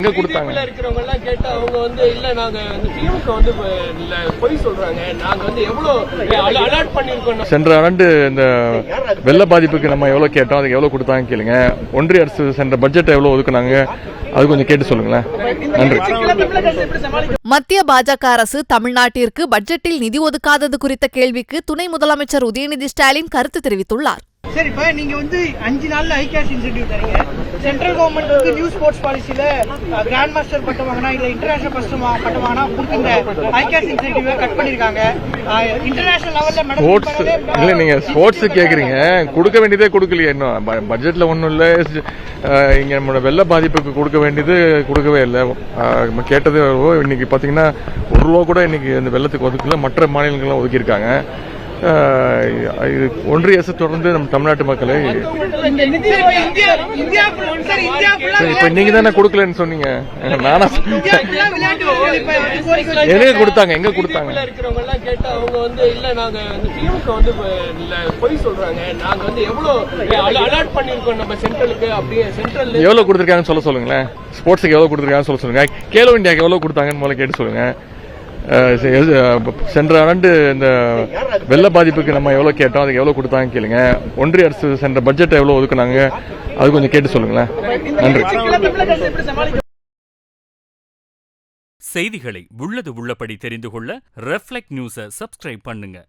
எங்க கொடுத்தாங்க இருக்கிறவங்க எல்லாம் கேட்டா அவங்க வந்து இல்ல நாங்க திமுக வந்து பொய் சொல்றாங்க, நாங்க வந்து எவ்வளவு அலர்ட் பண்ணிருக்கோம். சென்ற ஆண்டு இந்த வெள்ள பாதிப்புக்கு நம்ம எவ்வளவு கேட்டோம், அதுக்கு எவ்வளவு கொடுத்தாங்க கேளுங்க. ஒன்றிய அரசு சென்ற பட்ஜெட்டை எவ்வளவு ஒதுக்குனாங்க அது கொஞ்சம் கேட்டு சொல்லுங்களேன். நன்றி. மத்திய பாஜக அரசு தமிழ்நாட்டிற்கு பட்ஜெட்டில் நிதி ஒதுக்காதது குறித்த கேள்விக்கு துணை முதலமைச்சர் உதயநிதி ஸ்டாலின் கருத்து தெரிவித்துள்ளார். சரி, இப்ப நீங்க வந்து 5 நாள்ல ஐகேஷ் இன்சென்டிவ் தரீங்க. சென்ட்ரல் கவர்மெண்ட் வந்து நியூ ஸ்போர்ட்ஸ் பாலிசியில கிராண்ட் மாஸ்டர் பட்டம் வாங்கினா இல்ல இன்டர்நேஷனல் பட்டம் வாங்கினா கொடுக்கிற ஐகேஷ் இன்சென்டிவ் கட் பண்ணிருக்காங்க. இன்டர்நேஷனல் லெவல்ல ஸ்போர்ட்ஸ் இல்ல, நீங்க ஸ்போர்ட்ஸ் கேக்குறீங்க, கொடுக்க வேண்டியதே கொடுக்கலையே. இன்னும் பட்ஜெட்ல ஒன்றும் இல்லை. இங்க நம்மளோட வெள்ள பாதிப்புக்கு கொடுக்க வேண்டியது கொடுக்கவே இல்லை. கேட்டது இன்னைக்கு பாத்தீங்கன்னா ₹1 கூட இன்னைக்கு இந்த வெள்ளத்துக்கு ஒதுக்கல. மற்ற மாநிலங்கள்லாம் ஒதுக்கியிருக்காங்க. ஒன்றிய அரசு தொடர்ந்து நம்ம தமிழ்நாட்டு மக்களை இப்ப நீங்க தானே கொடுக்கலன்னு சொன்னீங்க. நானா எங்க கொடுத்தாங்க, எங்க கொடுத்தாங்க? இருக்கிறவங்க எல்லாம் கேட்டா அவங்க வந்து இல்ல நாங்க திமுக வந்து பொய் சொல்றாங்க, நாங்க வந்து எவ்வளவு அலர்ட் பண்ணிருக்கோம் நம்ம சென்ட்ரலுக்கு. அப்படியே சென்ட்ரல் எவ்வளவு கொடுத்திருக்காங்கன்னு சொல்ல சொல்லுங்களேன். ஸ்போர்ட்ஸுக்கு எவ்வளவு கொடுத்திருக்காங்கன்னு சொல்ல சொல்லுங்க. கேலோ இந்தியாவுக்கு எவ்வளவு கொடுத்தாங்கன்னு முதல்ல கேட்டு சொல்லுங்க. சென்ற ஆண்டு இந்த வெள்ள பாதிப்புக்கு நம்ம எவ்வளவு கேட்டோம், அதுக்கு எவ்வளவு கொடுத்தாங்க கேளுங்க. ஒன்றிய அரசு சென்ற பட்ஜெட்டை எவ்வளவு ஒதுக்குனாங்க அது கொஞ்சம் கேட்டு சொல்லுங்களேன். நன்றி. செய்திகளை உள்ளது உள்ளபடி தெரிந்து கொள்ள ரெஃப்ளெக்ட் நியூஸை சப்ஸ்கிரைப் பண்ணுங்க.